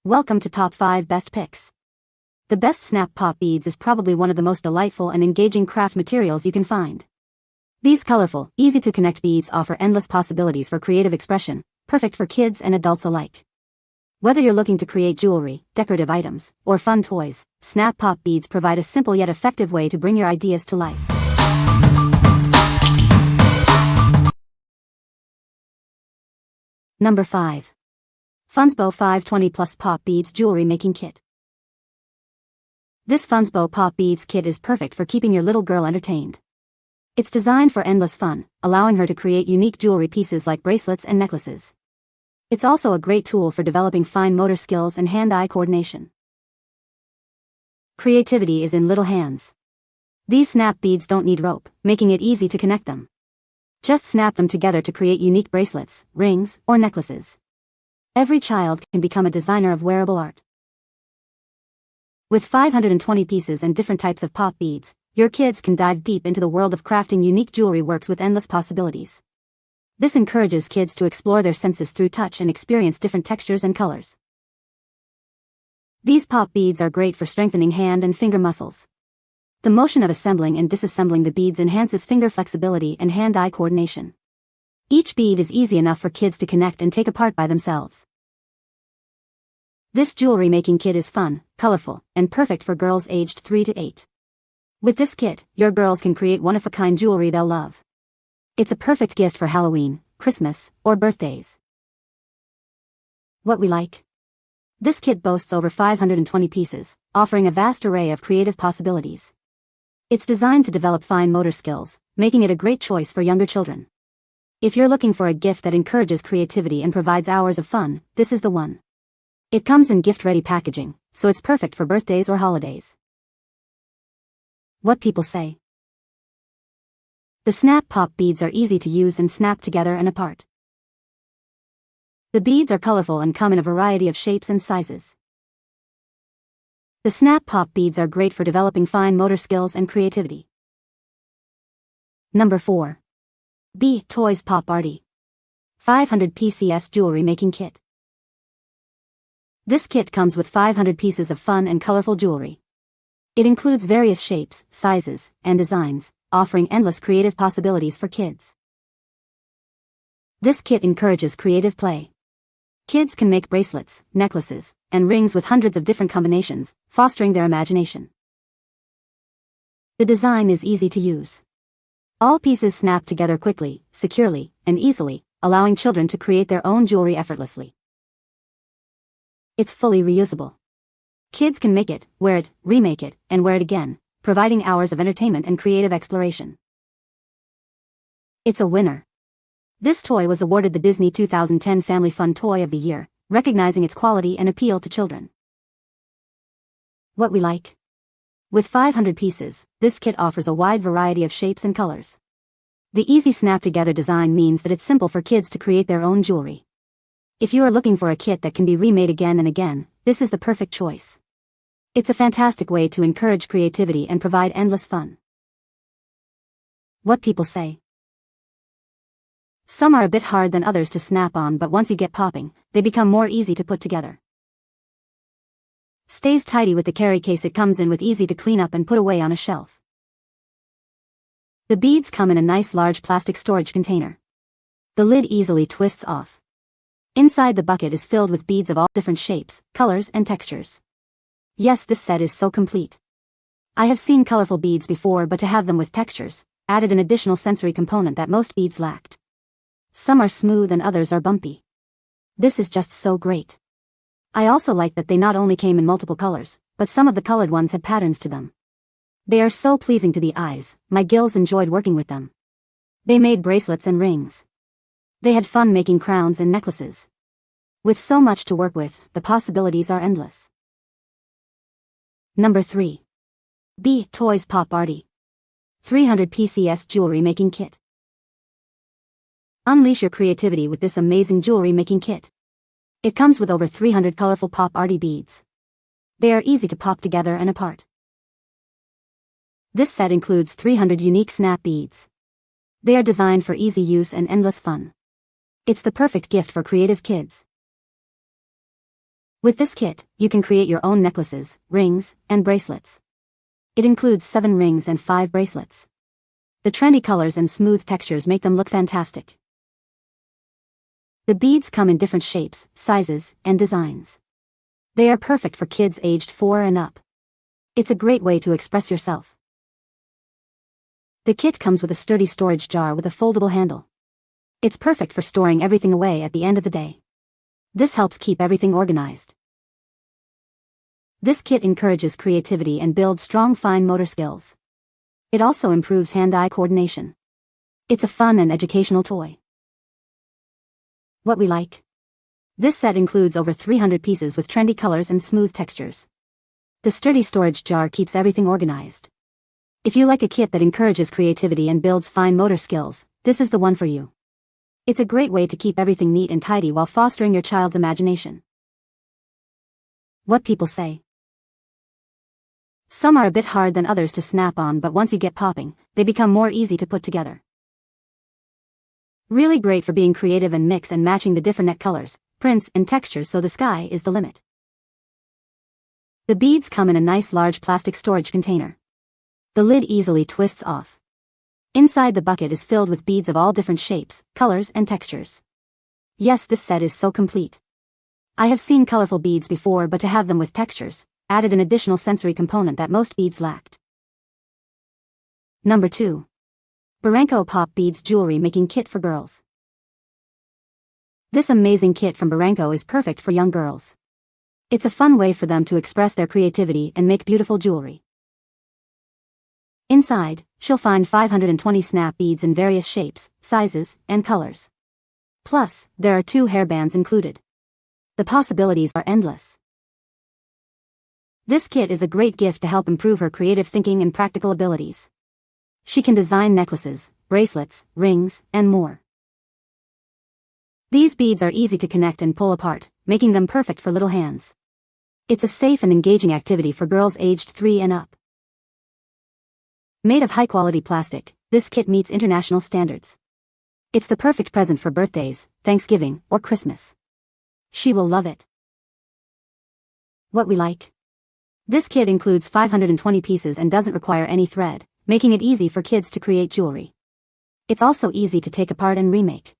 Welcome to Top 5 Best Picks. The best snap pop beads is probably one of the most delightful and engaging craft materials you can find. These colorful, easy-to-connect beads offer endless possibilities for creative expression, perfect for kids and adults alike. Whether you're looking to create jewelry, decorative items, or fun toys, snap pop beads provide a simple yet effective way to bring your ideas to life. Number 5. FUNZBO 520 Plus Pop Beads Jewelry Making Kit. This FUNZBO Pop Beads kit is perfect for keeping your little girl entertained. It's designed for endless fun, allowing her to create unique jewelry pieces like bracelets and necklaces. It's also a great tool for developing fine motor skills and hand-eye coordination. Creativity is in little hands. These snap beads don't need rope, making it easy to connect them. Just snap them together to create unique bracelets, rings, or necklaces. Every child can become a designer of wearable art. With 520 pieces and different types of pop beads, your kids can dive deep into the world of crafting unique jewelry works with endless possibilities. This encourages kids to explore their senses through touch and experience different textures and colors. These pop beads are great for strengthening hand and finger muscles. The motion of assembling and disassembling the beads enhances finger flexibility and hand-eye coordination. Each bead is easy enough for kids to connect and take apart by themselves. This jewelry making kit is fun, colorful, and perfect for girls aged 3 to 8. With this kit, your girls can create one-of-a-kind jewelry they'll love. It's a perfect gift for Halloween, Christmas, or birthdays. What we like? This kit boasts over 520 pieces, offering a vast array of creative possibilities. It's designed to develop fine motor skills, making it a great choice for younger children. If you're looking for a gift that encourages creativity and provides hours of fun, this is the one. It comes in gift-ready packaging, so it's perfect for birthdays or holidays. What people say. The snap pop beads are easy to use and snap together and apart. The beads are colorful and come in a variety of shapes and sizes. The snap pop beads are great for developing fine motor skills and creativity. Number 4. Toys Pop Arty 500 Pcs Jewelry Making Kit. This kit comes with 500 pieces of fun and colorful jewelry. It includes various shapes, sizes, and designs, offering endless creative possibilities for kids. This kit encourages creative play. Kids can make bracelets, necklaces, and rings with hundreds of different combinations, fostering their imagination. The design is easy to use. All pieces snap together quickly, securely, and easily, allowing children to create their own jewelry effortlessly. It's fully reusable. Kids can make it, wear it, remake it, and wear it again, providing hours of entertainment and creative exploration. It's a winner. This toy was awarded the Disney 2010 Family Fun Toy of the Year, recognizing its quality and appeal to children. What we like? With 500 pieces, this kit offers a wide variety of shapes and colors. The easy snap-together design means that it's simple for kids to create their own jewelry. If you are looking for a kit that can be remade again and again, this is the perfect choice. It's a fantastic way to encourage creativity and provide endless fun. What people say. Some are a bit hard than others to snap on, but once you get popping, they become more easy to put together. Stays tidy with the carry case it comes in with, easy to clean up and put away on a shelf. The beads come in a nice large plastic storage container. The lid easily twists off. Inside the bucket is filled with beads of all different shapes, colors, and textures. Yes, this set is so complete. I have seen colorful beads before, but to have them with textures added an additional sensory component that most beads lacked. Some are smooth and others are bumpy. This is just so great. I also like that they not only came in multiple colors, but some of the colored ones had patterns to them. They are so pleasing to the eyes, my gills enjoyed working with them. They made bracelets and rings. They had fun making crowns and necklaces. With so much to work with, the possibilities are endless. Number 3. Toys Pop Arty 300 Pcs Jewelry Making Kit. Unleash your creativity with this amazing jewelry making kit. It comes with over 300 colorful Pop Arty beads. They are easy to pop together and apart. This set includes 300 unique snap beads. They are designed for easy use and endless fun. It's the perfect gift for creative kids. With this kit, you can create your own necklaces, rings, and bracelets. It includes 7 rings and 5 bracelets. The trendy colors and smooth textures make them look fantastic. The beads come in different shapes, sizes, and designs. They are perfect for kids aged 4 and up. It's a great way to express yourself. The kit comes with a sturdy storage jar with a foldable handle. It's perfect for storing everything away at the end of the day. This helps keep everything organized. This kit encourages creativity and builds strong fine motor skills. It also improves hand-eye coordination. It's a fun and educational toy. What we like. This set includes over 300 pieces with trendy colors and smooth textures. The sturdy storage jar keeps everything organized. If you like a kit that encourages creativity and builds fine motor skills, this is the one for you. It's a great way to keep everything neat and tidy while fostering your child's imagination. What people say. Some are a bit hard than others to snap on, but once you get popping, they become more easy to put together. Really great for being creative and mix and matching the different net colors, prints, and textures, so the sky is the limit. The beads come in a nice large plastic storage container. The lid easily twists off. Inside the bucket is filled with beads of all different shapes, colors, and textures. Yes, this set is so complete. I have seen colorful beads before, but to have them with textures added an additional sensory component that most beads lacked. Number 2. BIRANCO Pop Beads Jewelry Making Kit for Girls. This amazing kit from BIRANCO is perfect for young girls. It's a fun way for them to express their creativity and make beautiful jewelry. Inside, she'll find 520 snap beads in various shapes, sizes, and colors. Plus, there are 2 hairbands included. The possibilities are endless. This kit is a great gift to help improve her creative thinking and practical abilities. She can design necklaces, bracelets, rings, and more. These beads are easy to connect and pull apart, making them perfect for little hands. It's a safe and engaging activity for girls aged 3 and up. Made of high-quality plastic, this kit meets international standards. It's the perfect present for birthdays, Thanksgiving, or Christmas. She will love it. What we like. This kit includes 520 pieces and doesn't require any thread, making it easy for kids to create jewelry. It's also easy to take apart and remake.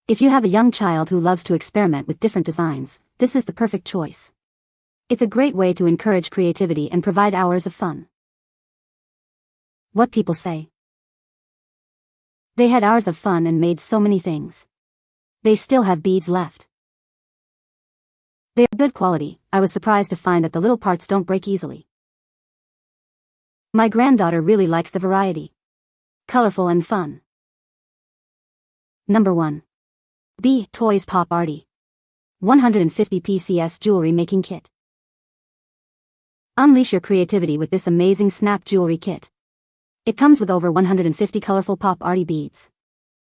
If you have a young child who loves to experiment with different designs, this is the perfect choice. It's a great way to encourage creativity and provide hours of fun. What people say. They had hours of fun and made so many things. They still have beads left. They are good quality. I was surprised to find that the little parts don't break easily. My granddaughter really likes the variety. Colorful and fun. Number 1. B. Toys Pop Arty 150 Pcs Jewelry Making Kit. Unleash your creativity with this amazing snap jewelry kit. It comes with over 150 colorful Pop Arty beads.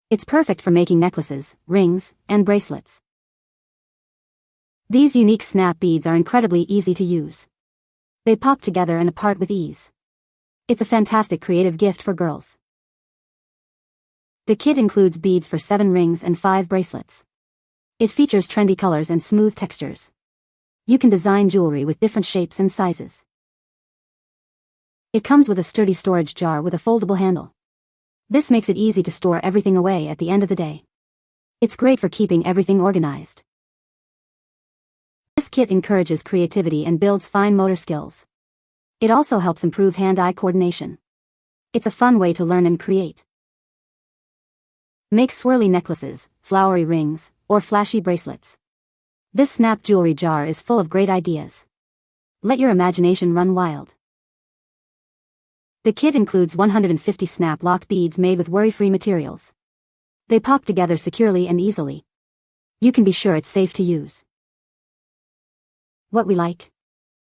It's perfect for making necklaces, rings, and bracelets. These unique snap beads are incredibly easy to use. They pop together and apart with ease. It's a fantastic creative gift for girls. The kit includes beads for 7 rings and 5 bracelets. It features trendy colors and smooth textures. You can design jewelry with different shapes and sizes. It comes with a sturdy storage jar with a foldable handle. This makes it easy to store everything away at the end of the day. It's great for keeping everything organized. This kit encourages creativity and builds fine motor skills. It also helps improve hand-eye coordination. It's a fun way to learn and create. Make swirly necklaces, flowery rings, or flashy bracelets. This snap jewelry jar is full of great ideas. Let your imagination run wild. The kit includes 150 snap lock beads made with worry-free materials. They pop together securely and easily. You can be sure it's safe to use. What we like.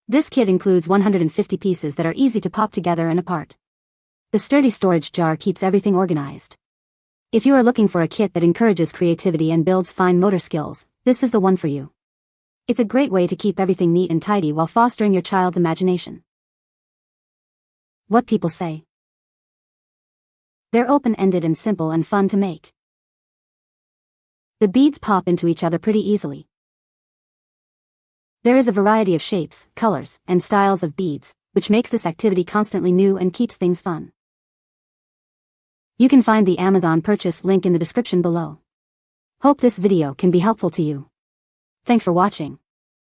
This kit includes 150 pieces that are easy to pop together and apart. The sturdy storage jar keeps everything organized. If you are looking for a kit that encourages creativity and builds fine motor skills, this is the one for you. It's a great way to keep everything neat and tidy while fostering your child's imagination. What people say. They're open-ended and simple and fun to make. The beads pop into each other pretty easily. There is a variety of shapes, colors, and styles of beads, which makes this activity constantly new and keeps things fun. You can find the Amazon purchase link in the description below. Hope this video can be helpful to you. Thanks for watching.